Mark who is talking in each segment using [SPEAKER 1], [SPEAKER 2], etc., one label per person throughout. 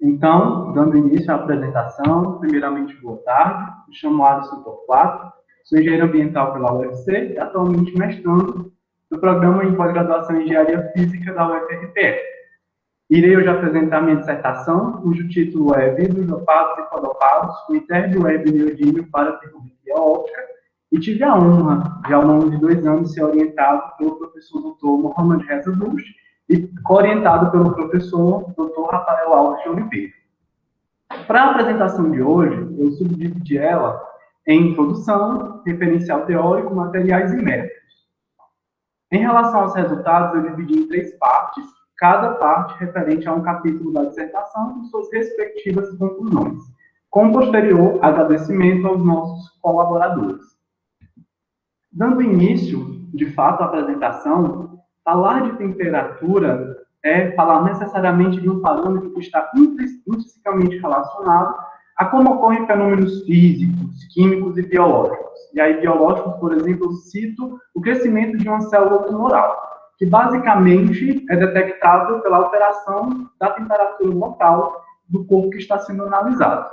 [SPEAKER 1] Então, dando início à apresentação, primeiramente, boa tarde. Me chamo Alisson Torquato, sou engenheiro ambiental pela UFC e atualmente mestrando no programa em pós-graduação em Engenharia Física da UFRPE. Irei hoje apresentar minha dissertação, cujo título é Vidros dopados e codopados, o interno web neodímio para termometria óptica, e tive a honra de, ao longo de 2 anos, ser orientado pelo professor Dr. Mohamed Reza Bush e co-orientado pelo professor Dr. Rafael Alves de Oliveira. Para a apresentação de hoje, eu subdividi ela em introdução, referencial teórico, materiais e métodos. Em relação aos resultados, eu dividi em 3 partes, cada parte referente a um capítulo da dissertação com suas respectivas conclusões, com posterior agradecimento aos nossos colaboradores. Dando início, de fato, à apresentação, falar de temperatura é falar necessariamente de um parâmetro que está intrinsecamente relacionado a como ocorrem fenômenos físicos, químicos e biológicos. E aí, biológicos, por exemplo, eu cito o crescimento de uma célula tumoral, que basicamente é detectável pela alteração da temperatura local do corpo que está sendo analisado.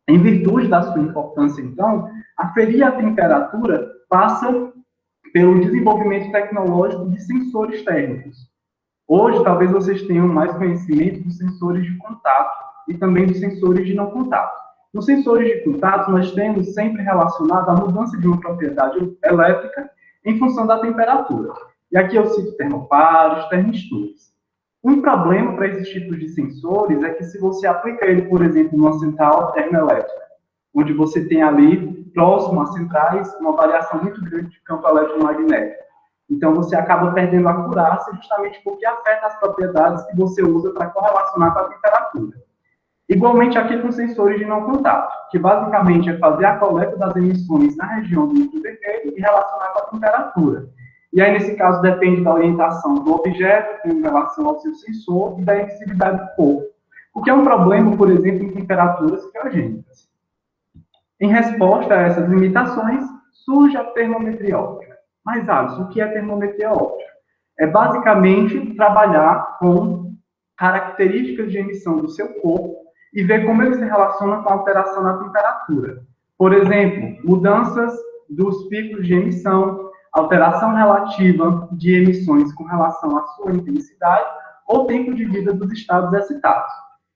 [SPEAKER 1] Em virtude da sua importância, então, aferir a temperatura passa pelo desenvolvimento tecnológico de sensores térmicos. Hoje, talvez vocês tenham mais conhecimento dos sensores de contato e também dos sensores de não contato. Nos sensores de contato, nós temos sempre relacionado a mudança de uma propriedade elétrica em função da temperatura. E aqui eu cito termopares, termistores. Um problema para esses tipos de sensores é que se você aplica ele, por exemplo, numa central termoelétrica, onde você tem ali, próximo às centrais, uma variação muito grande de campo eletromagnético. Então, você acaba perdendo a acurácia justamente porque afeta as propriedades que você usa para correlacionar com a temperatura. Igualmente aqui com sensores de não contato, que basicamente é fazer a coleta das emissões na região do infravermelho e relacionar com a temperatura. E aí, nesse caso, depende da orientação do objeto em relação ao seu sensor e da emisividade do corpo, o que é um problema, por exemplo, em temperaturas criogênicas. Em resposta a essas limitações, surge a termometria óptica. Mas, Alisson, o que é termometria óptica? É basicamente trabalhar com características de emissão do seu corpo e ver como ele se relaciona com a alteração na temperatura. Por exemplo, mudanças dos picos de emissão, alteração relativa de emissões com relação à sua intensidade ou tempo de vida dos estados excitados.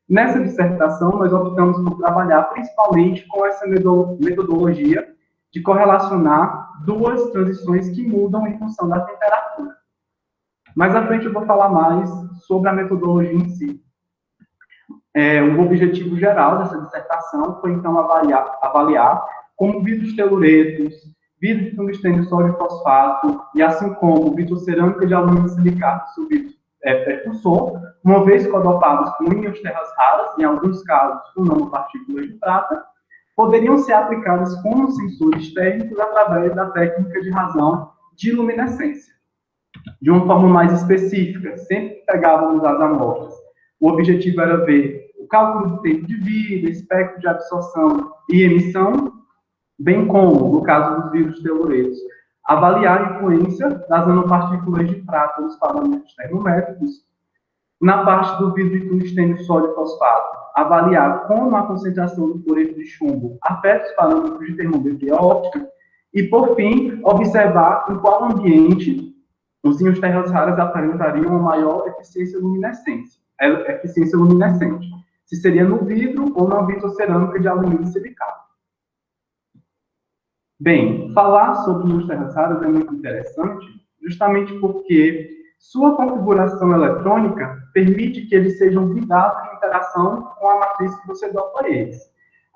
[SPEAKER 1] Nessa dissertação, nós optamos por trabalhar principalmente com essa metodologia de correlacionar 2 transições que mudam em função da temperatura. Mais à frente eu vou falar mais sobre a metodologia em si. O objetivo geral dessa dissertação foi, então, avaliar como vidros teluretos, vidro de tungstênio sódio fosfato e assim como vitrocerâmica de alumínio silicato sobre precursor, uma vez codopados com íons terras raras, em alguns casos com nanopartículas de prata, poderiam ser aplicadas como sensores térmicos através da técnica de razão de luminescência. De uma forma mais específica, sempre que pegávamos as amostras, o objetivo era ver o cálculo do tempo de vida, espectro de absorção e emissão, bem como, no caso dos vidros teluretos, avaliar a influência das nanopartículas de prata nos parâmetros termométricos. Na parte do vidro de tungstênio sódio fosfato, avaliar como a concentração do cloreto de chumbo afeta os parâmetros de termometria óptica. E, por fim, observar em qual ambiente os íons terras raras apresentariam uma maior eficiência luminescente, se seria no vidro ou na vitrocerâmica de alumínio silicato. Bem, falar sobre íons terras raras é muito interessante, justamente porque sua configuração eletrônica permite que eles sejam vidados de interação com a matriz que você dopa eles.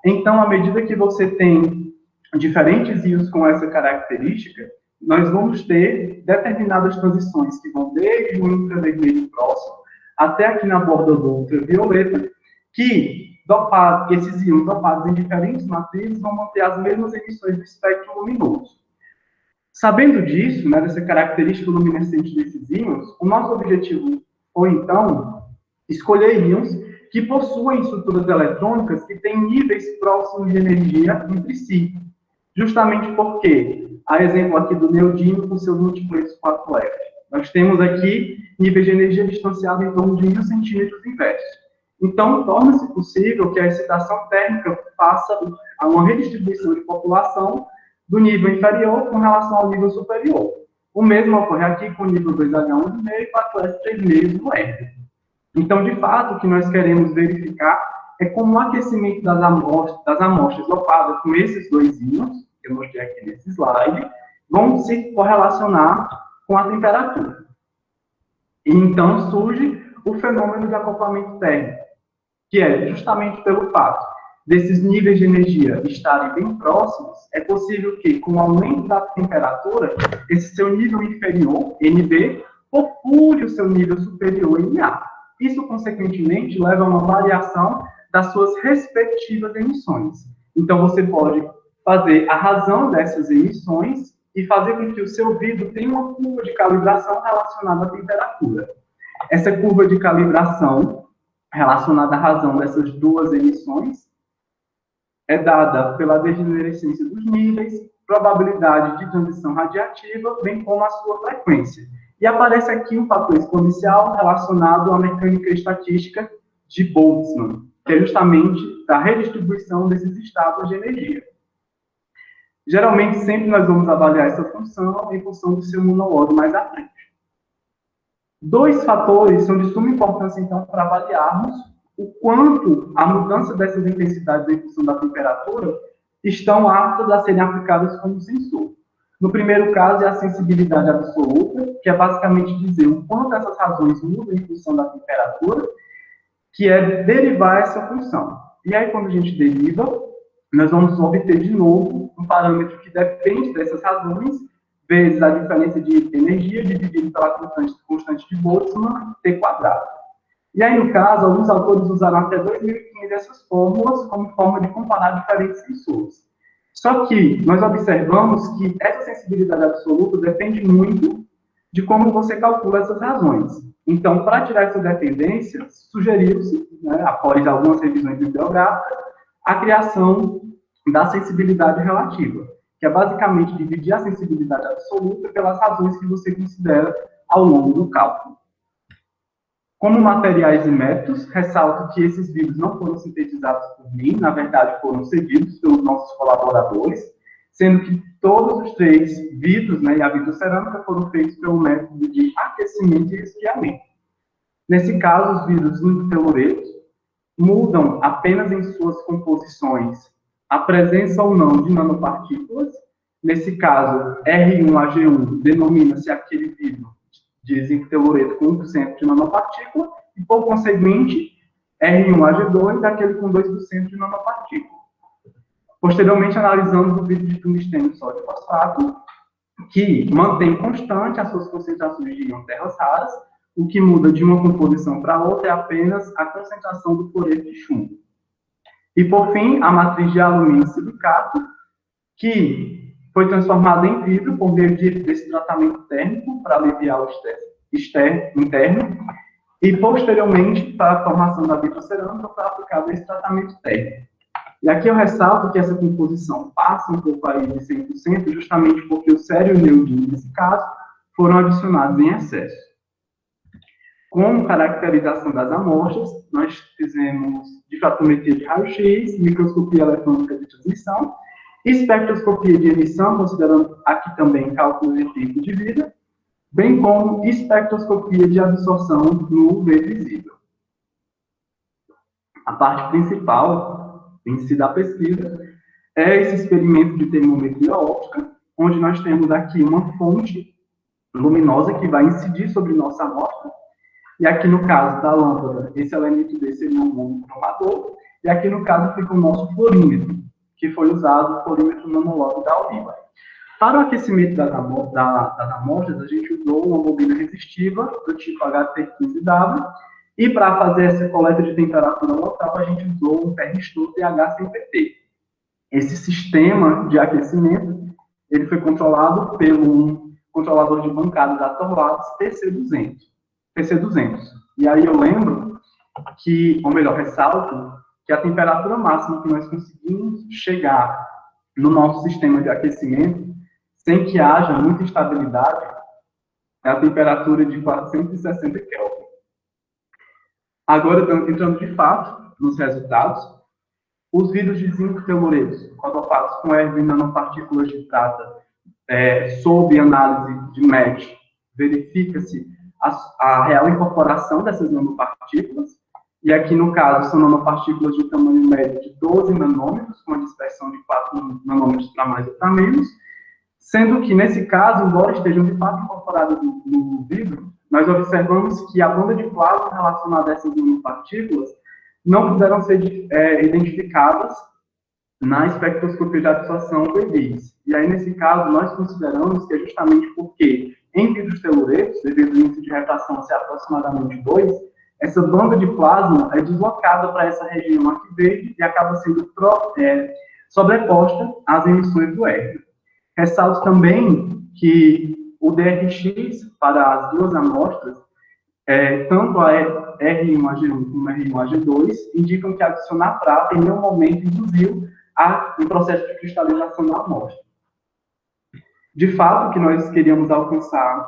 [SPEAKER 1] Então, à medida que você tem diferentes íons com essa característica, nós vamos ter determinadas transições que vão desde o infravermelho próximo até aqui na borda do ultravioleta, que esses íons dopados em diferentes matrizes vão manter as mesmas emissões do espectro luminoso. Sabendo disso, dessa característica luminescente desses íons, o nosso objetivo foi, então, escolher íons que possuem estruturas eletrônicas que têm níveis próximos de energia entre si. Justamente porque, a exemplo aqui do neodímio com seus múltiplos 4F, nós temos aqui níveis de energia distanciados em torno de 1000 centímetros inversos. Então, torna-se possível que a excitação térmica faça a uma redistribuição de população do nível inferior com relação ao nível superior. O mesmo ocorre aqui com o nível 2H1,5 e 4S3,5 do herpes. Então, de fato, o que nós queremos verificar é como o aquecimento das amostras dopadas com esses dois íons, que eu mostrei aqui nesse slide, vão se correlacionar com a temperatura. E então surge o fenômeno de acoplamento térmico, que é justamente pelo fato desses níveis de energia estarem bem próximos, é possível que, com o aumento da temperatura, esse seu nível inferior, NB, procure o seu nível superior, NA. Isso, consequentemente, leva a uma variação das suas respectivas emissões. Então, você pode fazer a razão dessas emissões e fazer com que o seu vidro tenha uma curva de calibração relacionada à temperatura. Essa curva de calibração relacionada à razão dessas duas emissões é dada pela degenerescência dos níveis, probabilidade de transição radiativa, bem como a sua frequência. E aparece aqui um fator exponencial relacionado à mecânica estatística de Boltzmann, que é justamente a redistribuição desses estados de energia. Geralmente, sempre nós vamos avaliar essa função em função do seu monólogo mais à frente. Dois fatores são de suma importância, então, para avaliarmos o quanto a mudança dessas intensidades em função da temperatura estão aptas a serem aplicadas como sensor. No primeiro caso, é a sensibilidade absoluta, que é basicamente dizer o quanto essas razões mudam em função da temperatura, que é derivar essa função. E aí, quando a gente deriva, nós vamos obter de novo um parâmetro que depende dessas razões, vezes a diferença de energia dividido pela constante de Boltzmann, T². E aí, no caso, alguns autores usaram até 2015 essas fórmulas como forma de comparar diferentes sensores. Só que nós observamos que essa sensibilidade absoluta depende muito de como você calcula essas razões. Então, para tirar essa dependência, sugeriu-se, após algumas revisões bibliográficas, a criação da sensibilidade relativa, que é basicamente dividir a sensibilidade absoluta pelas razões que você considera ao longo do cálculo. Como materiais e métodos, ressalto que esses vídeos não foram sintetizados por mim, na verdade foram cedidos pelos nossos colaboradores, sendo que todos os três vidros, e a vitrocerâmica, foram feitos pelo método de aquecimento e resfriamento. Nesse caso, os vidros zinco-teluretos mudam apenas em suas composições a presença ou não de nanopartículas. Nesse caso, R1AG1 denomina-se aquele vidro de zinco-telureto com 1% de nanopartícula, e, por conseguinte, R1AG2 daquele com 2% de nanopartícula. Posteriormente, analisamos o vidro de tungstênio sódio fosfato, que mantém constante as suas concentrações de íons terras raras. O que muda de uma composição para outra é apenas a concentração do cloreto de chumbo. E, por fim, a matriz de alumínio e silicato, que foi transformada em vidro por meio desse tratamento térmico para aliviar o estresse interno, e, posteriormente, para a formação da vitrocerâmica, para aplicar esse tratamento térmico. E aqui eu ressalto que essa composição passa um pouco aí de 100%, justamente porque o sério e o neodímio, nesse caso, foram adicionados em excesso. Como caracterização das amostras, nós fizemos difratometria de raio-x, microscopia eletrônica de transmissão, espectroscopia de emissão, considerando aqui também cálculo de tempo de vida, bem como espectroscopia de absorção no UV visível. A parte principal em si da pesquisa é esse experimento de termometria óptica, onde nós temos aqui uma fonte luminosa que vai incidir sobre nossa amostra, e aqui no caso da lâmpada, esse elemento D seria um monocromador, e aqui no caso fica o nosso fluorímetro, que foi usado o fluorímetro nanolog da Oliva. Para o aquecimento das amostras, a gente usou uma bobina resistiva do tipo HT15W, e para fazer essa coleta de temperatura local, a gente usou um termistor TH100PT. Esse sistema de aquecimento, ele foi controlado pelo controlador de bancada da Torlados TC200. E aí eu lembro que, ou melhor, ressalto, que a temperatura máxima que nós conseguimos chegar no nosso sistema de aquecimento, sem que haja muita instabilidade, é a temperatura de 460 Kelvin. Agora, entrando de fato nos resultados, os vidros de zinco teluretos, cotopatos com R em nanopartículas de prata, sob análise de MET, verifica-se a real incorporação dessas nanopartículas, e aqui no caso são nanopartículas de tamanho médio de 12 nanômetros, com a dispersão de 4 nanômetros para mais ou para menos, sendo que nesse caso, embora estejam de fato incorporadas no vidro, nós observamos que a banda de plasma relacionada a essas nanopartículas não puderam ser identificadas na espectroscopia de absorção do EVIS. E aí, nesse caso, nós consideramos que é justamente porque, em vidros teluretos, devido ao índice de refração ser aproximadamente 2, essa banda de plasma é deslocada para essa região aqui verde e acaba sendo sobreposta às emissões do R. Ressalto também que o DRX para as duas amostras, tanto a R1AG1 como a R1AG2, indicam que adicionar prata em nenhum momento induziu um processo de cristalização da amostra. De fato, o que nós queríamos alcançar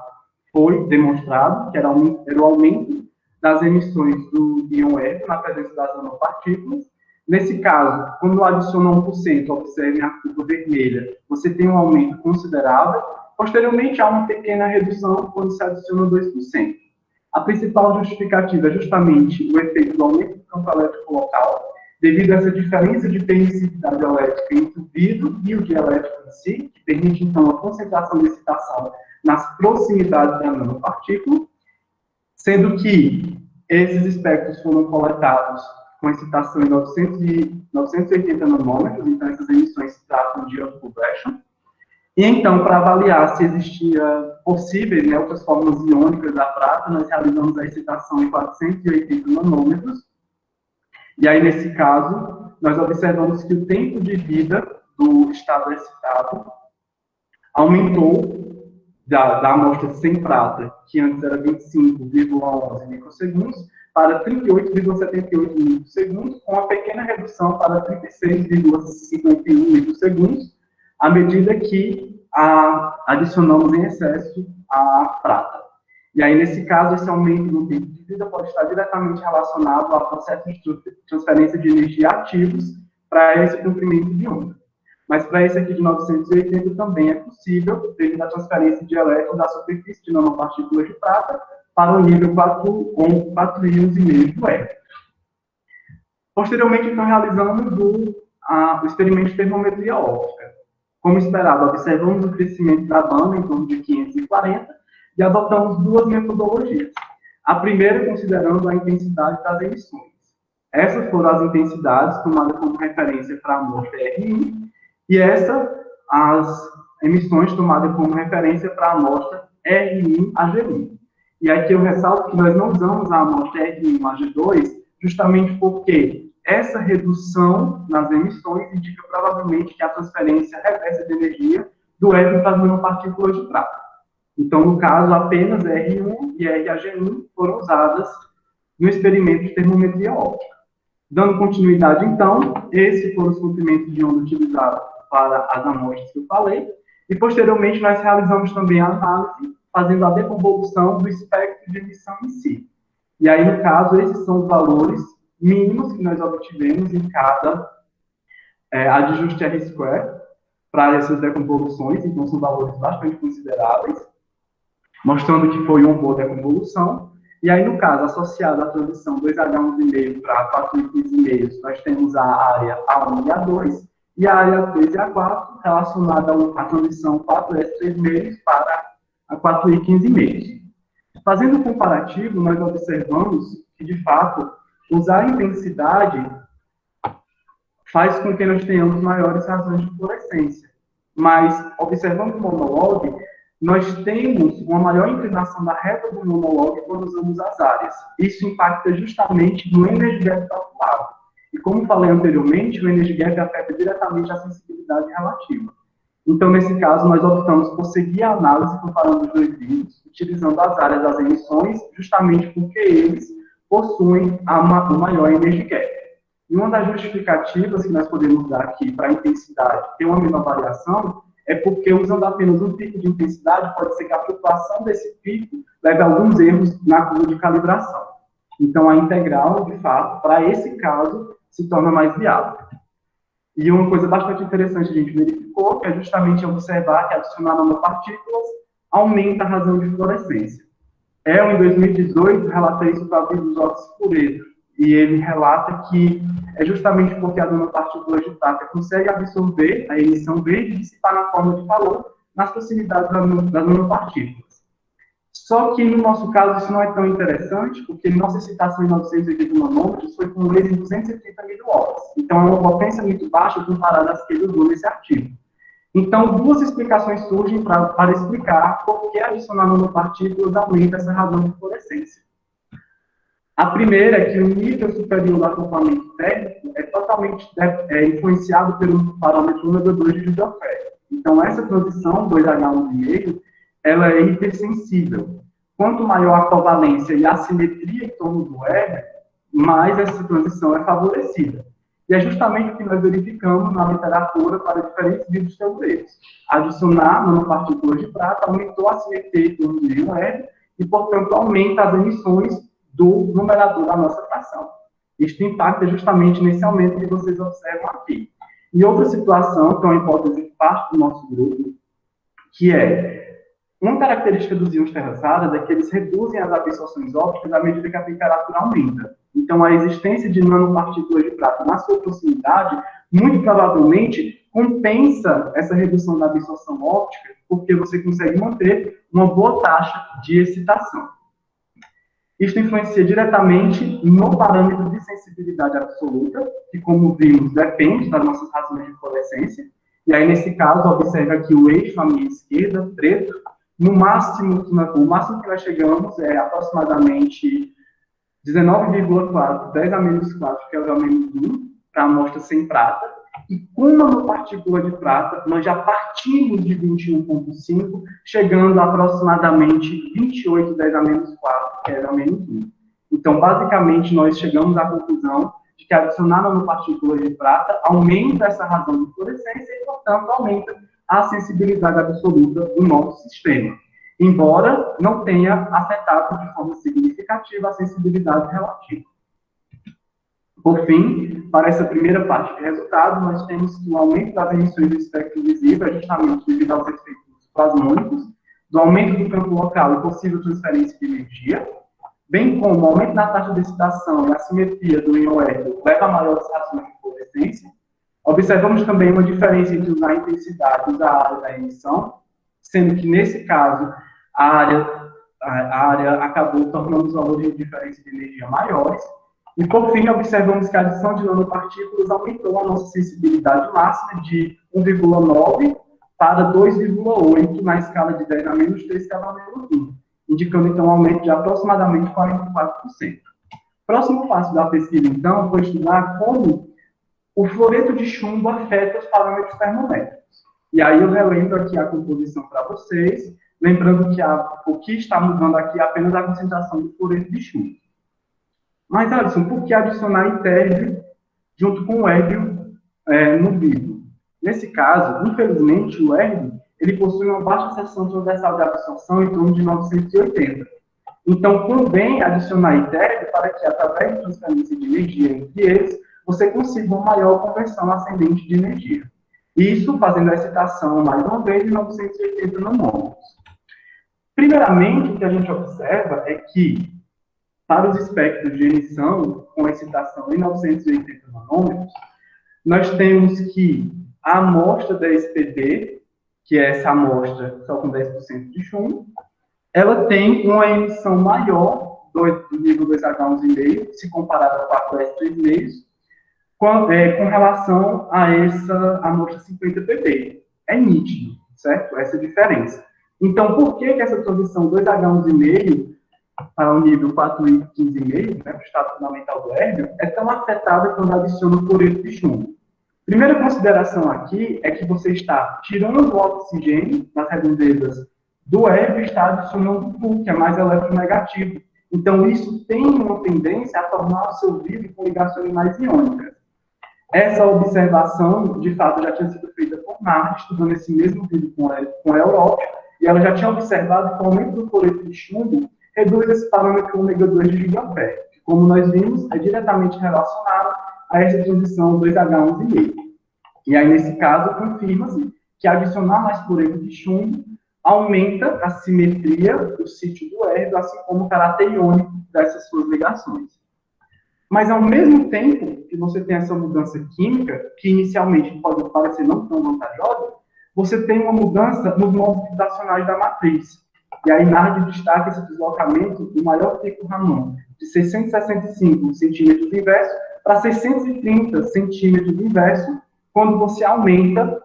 [SPEAKER 1] foi demonstrado que era o aumento das emissões do íon R na presença das nanopartículas. Nesse caso, quando adiciona 1%, observem a curva vermelha, você tem um aumento considerável. Posteriormente, há uma pequena redução quando se adiciona 2%. A principal justificativa é justamente o efeito do aumento do campo elétrico local, devido a essa diferença de permissividade elétrica entre o vidro e o dielétrico em si, que permite, então, a concentração de excitação nas proximidades da nanopartícula, sendo que esses espectros foram coletados com excitação em 980 nanômetros, então essas emissões se tratam de conversion. E então, para avaliar se existia possíveis, outras formas iônicas da prata, nós realizamos a excitação em 480 nanômetros. E aí, nesse caso, nós observamos que o tempo de vida do estado excitado aumentou da amostra sem prata, que antes era 25,11 microsegundos, para 38,78 microsegundos, com uma pequena redução para 36,51 microsegundos, à medida que adicionamos em excesso a prata. E aí, nesse caso, esse aumento no tempo de vida pode estar diretamente relacionado ao processo de transferência de energia ativos para esse comprimento de onda. Mas para esse aqui de 980 também é possível, devido à transferência de elétrons da superfície de nanopartículas de prata para o nível 4 íons e meio do R. Posteriormente, então, realizamos o experimento de termometria óptica. Como esperado, observamos o crescimento da banda em torno de 540 e adotamos duas metodologias. A primeira, considerando a intensidade das emissões. Essas foram as intensidades tomadas como referência para a amostra R1, e as emissões tomadas como referência para a amostra R1AG1. E aqui eu ressalto que nós não usamos a amostra R1AG2 justamente porque essa redução nas emissões indica provavelmente que a transferência reversa de energia do R para as nanopartículas de prata. Então, no caso, apenas R1 e RAG1 foram usadas no experimento de termometria óptica. Dando continuidade, então, esses foram os comprimentos de onda utilizados para as amostras que eu falei, e posteriormente nós realizamos também a análise, fazendo a deconvolução do espectro de emissão em si. E aí, no caso, esses são os valores mínimos que nós obtivemos em cada adjuste R-square para essas deconvoluções, então são valores bastante consideráveis, mostrando que foi uma boa deconvolução. E aí, no caso, associado à transição 2H1,5 para 4I15,5, nós temos a área A1 e A2, e a área A3 e A4 relacionada à transição 4S3,5 para a 4I15,5. Fazendo o comparativo, nós observamos que, de fato, usar a intensidade faz com que nós tenhamos maiores razões de fluorescência. Mas, observando o monolog, nós temos uma maior inclinação da reta do monolog quando usamos as áreas. Isso impacta justamente no energy gap calculado. E como falei anteriormente, o energy gap afeta diretamente a sensibilidade relativa. Então, nesse caso, nós optamos por seguir a análise comparando os dois vídeos, utilizando as áreas das emissões, justamente porque eles possuem o maior energy gap. E uma das justificativas que nós podemos dar aqui para a intensidade ter uma menor variação é porque, usando apenas um pico de intensidade, pode ser que a flutuação desse pico leve a alguns erros na curva de calibração. Então, a integral, de fato, para esse caso, se torna mais viável. E uma coisa bastante interessante que a gente verificou que é justamente observar que adicionar nanopartículas aumenta a razão de fluorescência. Em 2018, relatei isso para o dos óxidos puretos, e ele relata que é justamente porque a nanopartícula de prata consegue absorver a emissão verde e dissipar na forma de calor nas proximidades das nanopartículas. Só que, no nosso caso, isso não é tão interessante, porque nossa excitação em 980 nanômetros foi com um laser de 230 mW. Então, é uma potência muito baixa comparada às que ele usou nesse artigo. Então, duas explicações surgem para explicar por que adicionar nanopartículas aumenta essa razão de fluorescência. A primeira é que o nível superior do acoplamento térmico é totalmente influenciado pelo parâmetro ômega 2 de Joule. Então, essa transição 2H1,5, ela é hipersensível. Quanto maior a covalência e a assimetria em torno do R, mais essa transição é favorecida. E é justamente o que nós verificamos na literatura para diferentes vírus telureiros. Adicionar nanopartículas de prata aumentou a assimetria em torno do R e, portanto, aumenta as emissões do numerador da nossa fração. Isto impacta justamente nesse aumento que vocês observam aqui. E outra situação, que é uma hipótese de parte do nosso grupo, que é uma característica dos íons terraçados é que eles reduzem as absorções ópticas à medida que a temperatura aumenta. Então, a existência de nanopartículas de prata na sua proximidade, muito provavelmente, compensa essa redução da absorção óptica, porque você consegue manter uma boa taxa de excitação. Isso influencia diretamente no parâmetro de sensibilidade absoluta, que, como vimos, depende das nossas razões de fluorescência. E aí, nesse caso, observa aqui o eixo à minha esquerda, preto. O máximo que nós chegamos é aproximadamente 19,4, 10 a menos 4, que é o menos 1, para a amostra sem prata. E com nanopartícula de prata, nós já partimos de 21,5, chegando a aproximadamente 28, 10 a menos 4, que é o menos 1. Então, basicamente, nós chegamos à conclusão de que adicionar nanopartículas de prata aumenta essa razão de fluorescência e, portanto, aumenta a sensibilidade absoluta do nosso sistema, embora não tenha afetado de forma significativa a sensibilidade relativa. Por fim, para essa primeira parte de resultado, nós temos que o aumento das emissões do espectro visível é justamente devido aos efeitos plasmônicos, do aumento do campo local e possível transferência de energia, bem como o aumento na taxa de excitação e assimetria do íon hélio leva a maiores razões de fluorescência. Observamos também uma diferença entre usar a intensidade e usar a área da emissão, sendo que, nesse caso, a área acabou tornando os valores de diferença de energia maiores. E, por fim, observamos que a adição de nanopartículas aumentou a nossa sensibilidade máxima de 1,9 para 2,8 na escala de 10 a menos 3, que é a menos 1, indicando, então, um aumento de aproximadamente 44%. Próximo passo da pesquisa, então, foi estudar como o fluoreto de chumbo afeta os parâmetros termométricos. E aí eu relembro aqui a composição para vocês, lembrando que o que está mudando aqui é apenas a concentração do fluoreto de chumbo. Mas, Alisson, por que adicionar ITERB junto com o hélio no vidro? Nesse caso, infelizmente, o hélio ele possui uma baixa seção transversal de absorção em torno de 980. Então, convém adicionar ITERB para que, através de transferência de energia entre eles, você consiga uma maior conversão ascendente de energia. Isso fazendo a excitação, mais uma vez, de 980 nanômetros. Primeiramente, o que a gente observa é que, para os espectros de emissão com excitação em 980 nanômetros, nós temos que a amostra da SPD, que é essa amostra só com 10% de chumbo, ela tem uma emissão maior do nível 2H11,5, se comparado ao 4S3,5, com relação a essa amostra 50 pp. É nítido, certo? Essa diferença. Então, por que essa transição 2H11,5 para o nível 4,15,5, né, o estado fundamental do hélio, é tão afetada quando adiciona o fluoreto de chumbo? Primeira consideração aqui é que você está tirando o oxigênio das redondezas do hélio e está adicionando o Pu, que é mais eletronegativo. Então, isso tem uma tendência a tornar o seu vidro com ligações mais iônicas. Essa observação, de fato, já tinha sido feita por Nard, estudando esse mesmo vidro com a Europa, e ela já tinha observado que o aumento do fluoreto de chumbo reduz esse parâmetro ômega 2 de Gigapé, que como nós vimos, é diretamente relacionado a essa transição 2H11,5. E aí, nesse caso, confirma-se que adicionar mais cloreto de chumbo aumenta a simetria do sítio do hérbio, assim como o caráter iônico dessas suas ligações. Mas, ao mesmo tempo que você tem essa mudança química, que inicialmente pode parecer não tão vantajosa, você tem uma mudança nos modos vibracionais da matriz. E aí, Nard destaca esse deslocamento do maior pico Raman, de 665 centímetros inverso para 630 centímetros inverso, quando você aumenta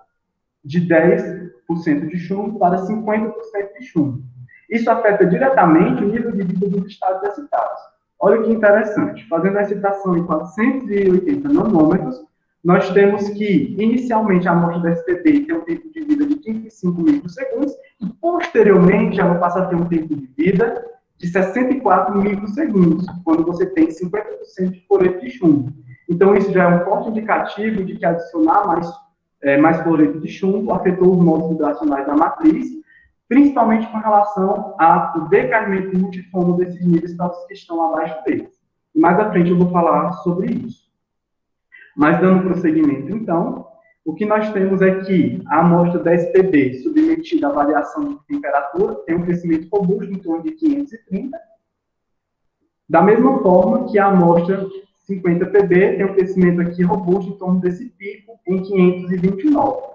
[SPEAKER 1] de 10% de chumbo para 50% de chumbo. Isso afeta diretamente o nível de vida dos estados excitados. Olha que interessante. Fazendo a excitação em 480 nanômetros, nós temos que, inicialmente, a amostra da SPB tem um tempo de vida de 35 microsegundos e, posteriormente, ela passa a ter um tempo de vida de 64 microsegundos, quando você tem 50% de cloreto de chumbo. Então, isso já é um forte indicativo de que adicionar mais cloreto de chumbo afetou os modos vibracionais da matriz, principalmente com relação ao decaimento multifono desses níveis para os que estão abaixo deles. E mais à frente eu vou falar sobre isso. Mas, dando prosseguimento, então, o que nós temos é que a amostra da SPB, submetida à variação de temperatura, tem um crescimento robusto em torno de 530, da mesma forma que a amostra 50 pb tem um crescimento aqui robusto em torno desse pico em 529.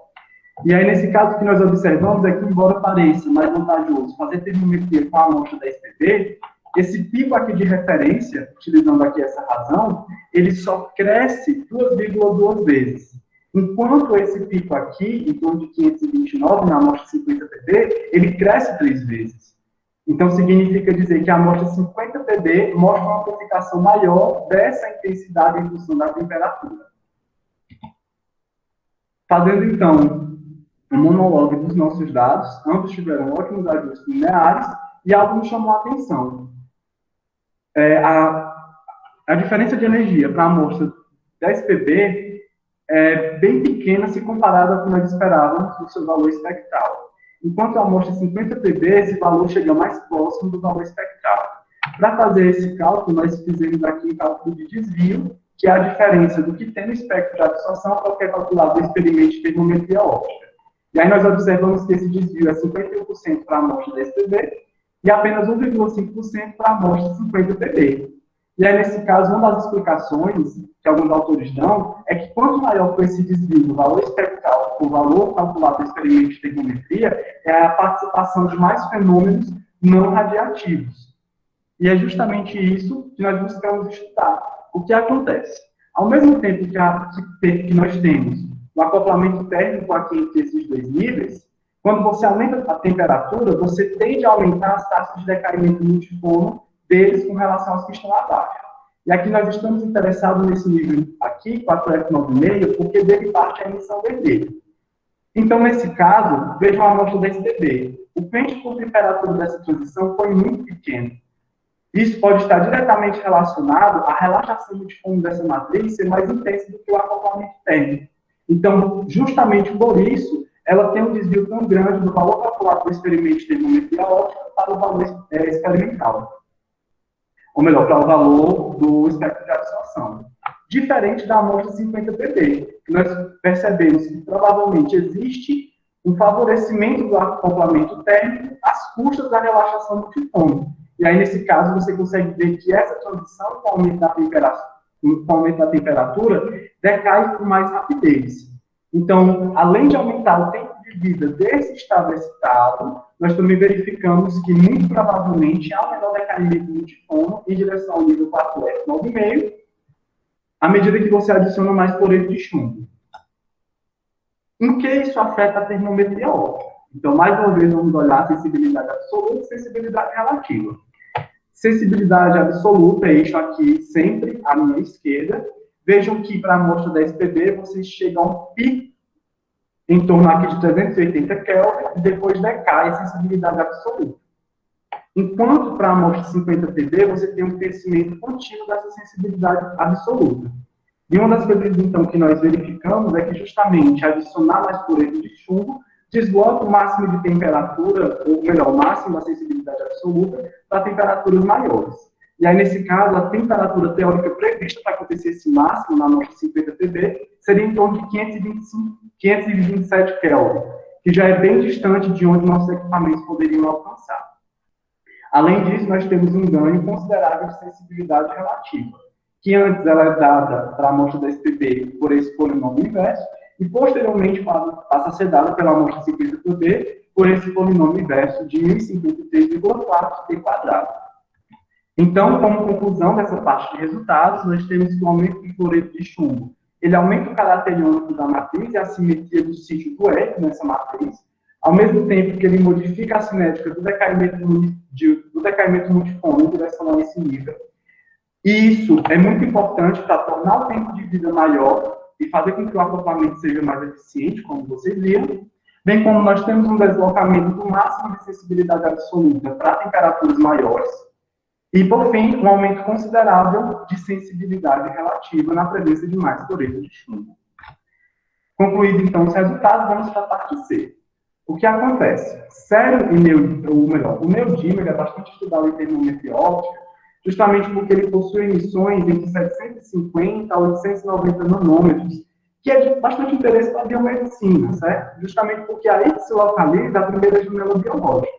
[SPEAKER 1] E aí, nesse caso, o que nós observamos é que, embora pareça mais vantajoso fazer termometria com a amostra da SPB, esse pico aqui de referência, utilizando aqui essa razão, ele só cresce 2,2 vezes. Enquanto esse pico aqui, em torno de 529, na amostra 50 pb, ele cresce 3 vezes. Então, significa dizer que a amostra 50 pb mostra uma amplificação maior dessa intensidade em função da temperatura. Fazendo, então, um monólogo dos nossos dados, ambos tiveram ótimos ajustes lineares, e algo me chamou a atenção. A diferença de energia para a amostra 10 pb é bem pequena se comparada com o que nós esperávamos do seu valor espectral. Enquanto a amostra 50 pb, esse valor chega mais próximo do valor espectral. Para fazer esse cálculo, nós fizemos aqui o cálculo de desvio, que é a diferença do que tem no espectro de absorção para o que é calculado no experimento de termometria óptica. E aí nós observamos que esse desvio é 51% para a amostra 10 pb e apenas 1,5% para a amostra 50 pb. E aí, nesse caso, uma das explicações que alguns autores dão é que quanto maior for esse desvio do valor espectral com o valor calculado no experimento de termometria, é a participação de mais fenômenos não radiativos. E é justamente isso que nós buscamos estudar. O que acontece? Ao mesmo tempo que nós temos o acoplamento térmico aqui entre esses dois níveis, quando você aumenta a temperatura, você tende a aumentar as taxas de decaimento multifono deles com relação aos que estão abaixo. E aqui nós estamos interessados nesse nível aqui, 4F9,5, porque dele parte a emissão vermelha. Então, nesse caso, vejam a amostra da SPB. O pente por temperatura dessa transição foi muito pequeno. Isso pode estar diretamente relacionado à relaxação multifono dessa matriz ser mais intensa do que o acoplamento térmico. Então, justamente por isso, ela tem um desvio tão grande do valor calculado do experimento de termometria óptica para o valor experimental. Ou melhor, para o valor do espectro de absorção. Diferente da amostra 50 pb, que nós percebemos que provavelmente existe um favorecimento do acoplamento térmico às custas da relaxação multifono. E aí, nesse caso, você consegue ver que essa transição com o aumento da temperatura decai com mais rapidez. Então, além de aumentar o tempo de vida desse estado excitado, nós também verificamos que, muito provavelmente, há um menor decaimento multifono em direção ao nível 4F9,5, à medida que você adiciona mais cloreto de chumbo. Em que isso afeta a termometria óptica? Então, mais uma vez, vamos olhar a sensibilidade absoluta e sensibilidade relativa. Sensibilidade absoluta, eixo aqui sempre à minha esquerda. Vejam que para a amostra da SPB, vocês chegam a um pico em torno aqui de 380 Kelvin e depois decai a sensibilidade absoluta. Enquanto para a amostra 50 pb, você tem um crescimento contínuo dessa sensibilidade absoluta. E uma das coisas, então, que nós verificamos é que justamente adicionar mais cloreto de chumbo desloca o máximo de temperatura, ou melhor, o máximo da sensibilidade absoluta, para temperaturas maiores. E aí, nesse caso, a temperatura teórica prevista para acontecer esse máximo na amostra 50 TB seria em torno de 527 Kelvin, que já é bem distante de onde nossos equipamentos poderiam alcançar. Além disso, nós temos um ganho considerável de sensibilidade relativa, que antes ela é dada para a amostra da SPB por esse polinômio inverso, e posteriormente passa a ser dada pela amostra 50 TB por esse polinômio inverso de 1053,4 t quadrado. Então, como conclusão dessa parte de resultados, nós temos que o aumento do fluoreto de chumbo, ele aumenta o caráter iônico da matriz e a simetria do sítio do F nessa matriz, ao mesmo tempo que ele modifica a cinética do decaimento multiforme em direção a esse nível. E isso é muito importante para tornar o tempo de vida maior e fazer com que o acoplamento seja mais eficiente, como vocês viram, bem como nós temos um deslocamento do máximo de sensibilidade absoluta para temperaturas maiores, e, por fim, um aumento considerável de sensibilidade relativa na presença de mais fluoreto de chumbo. Concluído, então, os resultados, vamos para a parte C. O que acontece? Cério e o neodímero é bastante estudado em termometria óptica, justamente porque ele possui emissões entre 750 a 890 nanômetros, que é de bastante interesse para a biomedicina, certo? Justamente porque aí se localiza a primeira janela biológica.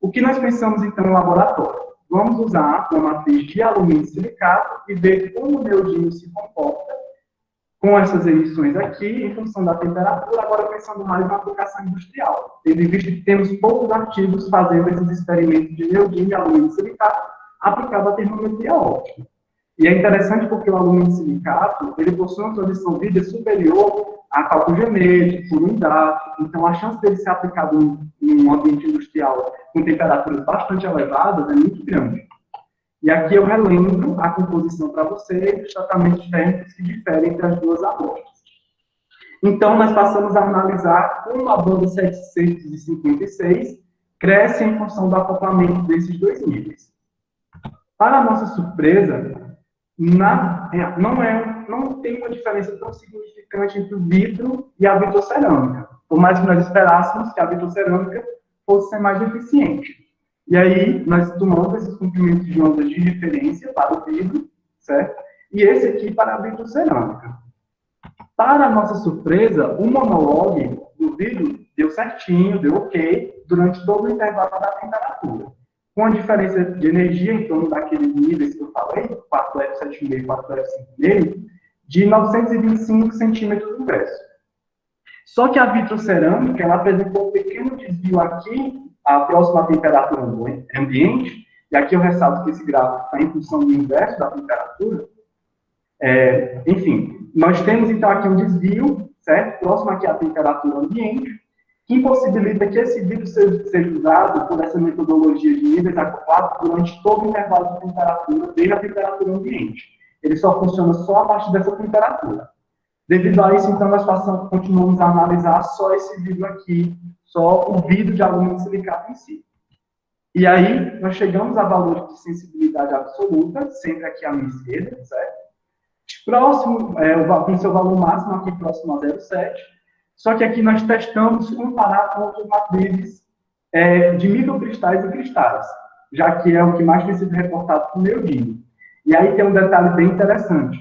[SPEAKER 1] O que nós pensamos, então, no laboratório? Vamos usar uma matriz de alumínio e silicato e ver como o neodímero se comporta com essas emissões aqui, em função da temperatura, agora pensando mais na aplicação industrial, tendo em vista que temos poucos artigos fazendo esses experimentos de neodímero e alumínio e silicato aplicado à termometria óptica. E é interessante porque o alumínio e silicato, ele possui uma transição vida superior a cálculo genético, por hidrato, então a chance dele ser aplicado em um ambiente industrial com temperaturas bastante elevadas é muito grande. E aqui eu relembro a composição para vocês, os tratamentos térmicos que diferem entre as duas amostras. Então, nós passamos a analisar como a banda 756 cresce em função do acoplamento desses dois níveis. Para a nossa surpresa, não tem uma diferença tão significante entre o vidro e a vitrocerâmica, por mais que nós esperássemos que a vitrocerâmica fosse ser mais eficiente. E aí, nós tomamos esses comprimentos de ondas de referência para o vidro, certo? E esse aqui para a vitrocerâmica. Para a nossa surpresa, o monolog do vidro deu certinho, deu ok, durante todo o intervalo da temperatura, com a diferença de energia em torno daqueles níveis que eu falei, 4F7,5 e 4F5,5, de 925 centímetros inverso. Só que a vitrocerâmica, ela apresentou um pequeno desvio aqui, próximo à temperatura ambiente, e aqui eu ressalto que esse gráfico está em função do inverso da temperatura. Enfim, nós temos então aqui um desvio, certo? Próximo aqui à temperatura ambiente, que impossibilita que esse vidro seja usado por essa metodologia de níveis acoplados durante todo o intervalo de temperatura, desde a temperatura ambiente. Ele só funciona só a partir dessa temperatura. Devido a isso, então, nós continuamos a analisar só esse vidro aqui, só o vidro de alumínio e silicato em si. E aí, nós chegamos a valores de sensibilidade absoluta, sempre aqui à minha esquerda, certo? Próximo, com seu valor máximo aqui próximo a 0,7. Só que aqui nós testamos comparar com outras matrizes de microcristais e cristais, já que é o que mais tem sido reportado por neodímero. E aí tem um detalhe bem interessante.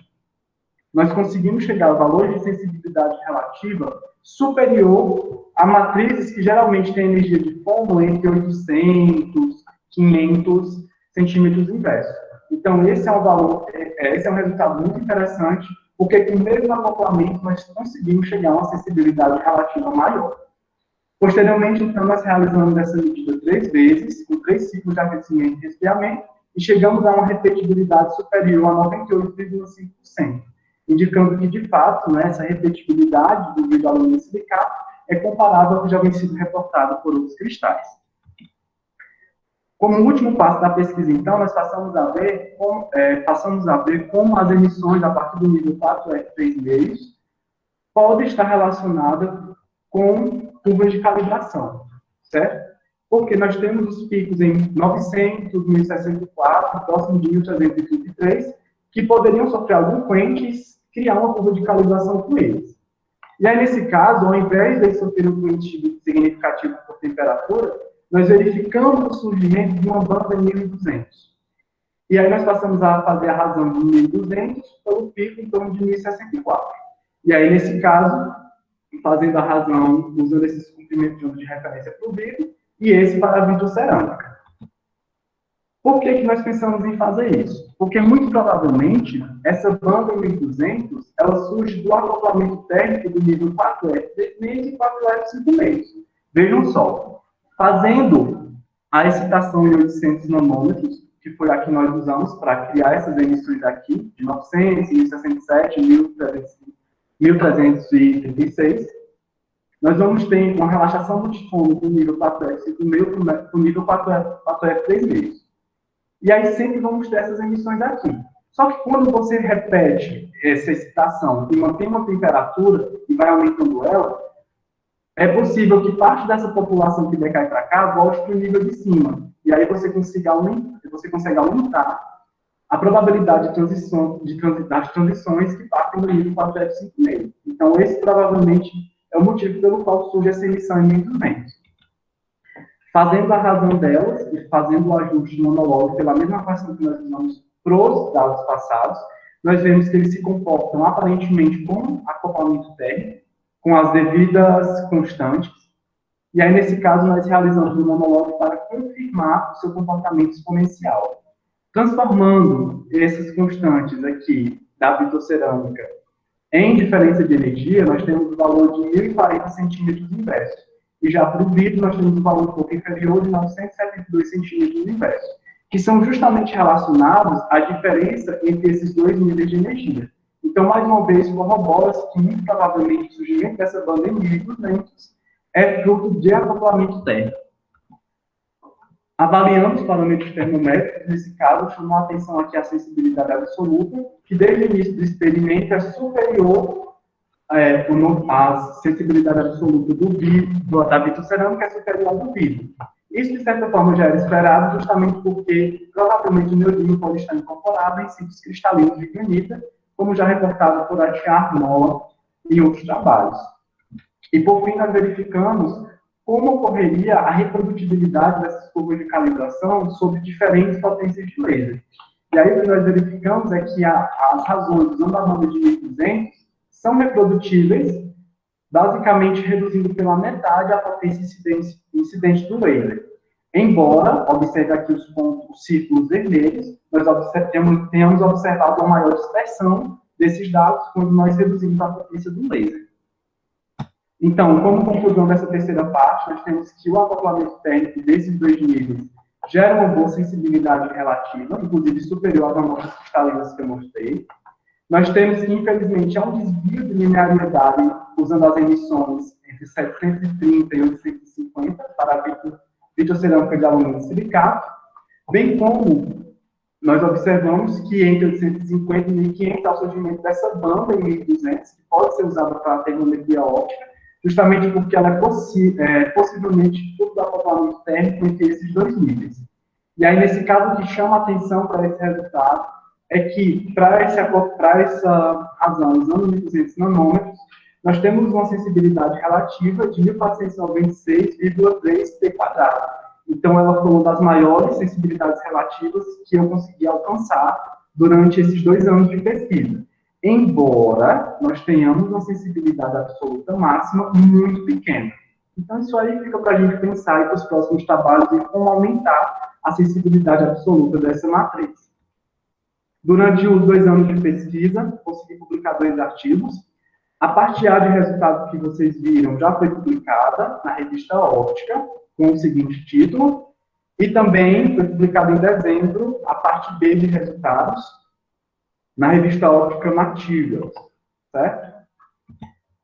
[SPEAKER 1] Nós conseguimos chegar a valores de sensibilidade relativa superior a matrizes que geralmente têm energia de fórmula entre 800, 500 centímetros inversos. Então, esse é um resultado muito interessante, porque com o mesmo acoplamento nós conseguimos chegar a uma sensibilidade relativa maior. Posteriormente, então, nós realizamos essa medida 3 vezes, com 3 ciclos de aquecimento e resfriamento, e chegamos a uma repetibilidade superior a 98,5%, indicando que, de fato, essa repetibilidade do vidro alumínio e silicato é comparável ao que já vem sido reportado por outros cristais. Como último passo da pesquisa, então, nós passamos a ver como as emissões a partir do nível 4F3,5 podem estar relacionadas com curvas de calibração, certo? Porque nós temos os picos em 900, 1064, próximo de 1333, que poderiam sofrer algum quench e criar uma curva de calibração com eles. E aí, nesse caso, ao invés de sofrer um quench significativo por temperatura, nós verificamos o surgimento de uma banda 1200. E aí nós passamos a fazer a razão de 1.200 pelo pico em torno de 1.064. E aí, nesse caso, fazendo a razão, usando esses comprimentos de onda de referência para o vidro, e esse para a vitrocerâmica. Por que nós pensamos em fazer isso? Porque, muito provavelmente, essa banda 1.200, ela surge do acoplamento térmico do nível 4F3,5 e 4F5,5. Vejam só, fazendo a excitação em 800 nanômetros, que foi a que nós usamos para criar essas emissões aqui, de 900, 1067, 1336, nós vamos ter uma relaxação do tifone do nível 4F5,5 para o nível 4F3,5. E aí sempre vamos ter essas emissões aqui. Só que quando você repete essa excitação e mantém uma temperatura e vai aumentando ela, é possível que parte dessa população que decai para cá volte para o nível de cima. E aí você consegue aumentar a probabilidade de transição, das transições que partem do nível 4F5,5. Então, esse provavelmente é o motivo pelo qual surge essa emissão em 1.200. Fazendo a razão delas e fazendo o ajuste monológico pela mesma equação que nós usamos para os dados passados, nós vemos que eles se comportam aparentemente com acoplamento térmico, com as devidas constantes, e aí, nesse caso, nós realizamos o monológico para confirmar o seu comportamento exponencial. Transformando essas constantes aqui da vitrocerâmica em diferença de energia, nós temos o valor de 1.040 centímetros inversos. E já para o vidro, nós temos um valor um pouco inferior de 972 centímetros inversos, que são justamente relacionados à diferença entre esses dois níveis de energia. Então, mais uma vez, corrobora-se que, muito provavelmente, o surgimento dessa banda em 1.200 é fruto de acoplamento térmico. Avaliando os parâmetros termométricos, nesse caso, chamou a atenção aqui a sensibilidade absoluta, que desde o início do experimento é superior, a sensibilidade absoluta do vidro, da vitrocerâmica é superior ao do vidro. Isso, de certa forma, já era esperado, justamente porque, provavelmente, o neodímio pode estar incorporado em sítios cristalinos de granita, como já reportado por Achar, Mola e outros trabalhos. E, por fim, nós verificamos como ocorreria a reprodutibilidade dessas curvas de calibração sob diferentes potências de laser. E aí o que nós verificamos é que as razões usando a banda de 1.200 são reprodutíveis, basicamente reduzindo pela metade a potência incidente do laser. Embora, observe aqui os círculos vermelhos, nós tenhamos observado uma maior dispersão desses dados quando nós reduzimos a potência do laser. Então, como conclusão dessa terceira parte, nós temos que o acoplamento térmico desses dois níveis gera uma boa sensibilidade relativa, inclusive superior às amostras cristalinas que eu mostrei. Nós temos que, infelizmente, há um desvio de linearidade usando as emissões entre 730 e 850 para a vitrocerâmica de alumínio e silicato, bem como nós observamos que entre 850 e 1500 há o surgimento dessa banda em 1200, que pode ser usada para a termometria óptica, justamente porque ela é possivelmente tudo do acoplamento térmico entre esses dois níveis. E aí, nesse caso, o que chama a atenção para esse resultado é que, para essa razão, usando 1.200 nanômetros, nós temos uma sensibilidade relativa de 1.496,3 T². Então, ela foi uma das maiores sensibilidades relativas que eu consegui alcançar durante esses 2 anos de pesquisa. Embora nós tenhamos uma sensibilidade absoluta máxima muito pequena. Então, isso aí fica para a gente pensar para os próximos trabalhos em como aumentar a sensibilidade absoluta dessa matriz. Durante os 2 anos de pesquisa, consegui publicar 2 artigos. A parte A de resultados que vocês viram já foi publicada na revista Óptica, com o seguinte título, e também foi publicada em dezembro a parte B de resultados, na revista Óptica Materials, certo?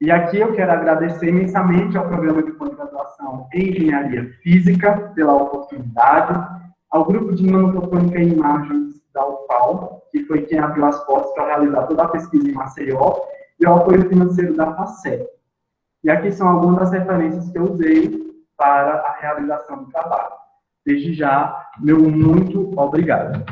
[SPEAKER 1] E aqui eu quero agradecer imensamente ao programa de pós-graduação em Engenharia Física pela oportunidade, ao grupo de nanofotônica e imagens da UFAL, que foi quem abriu as portas para realizar toda a pesquisa em Maceió, e ao apoio financeiro da FACEP. E aqui são algumas das referências que eu usei para a realização do trabalho. Desde já, meu muito obrigado.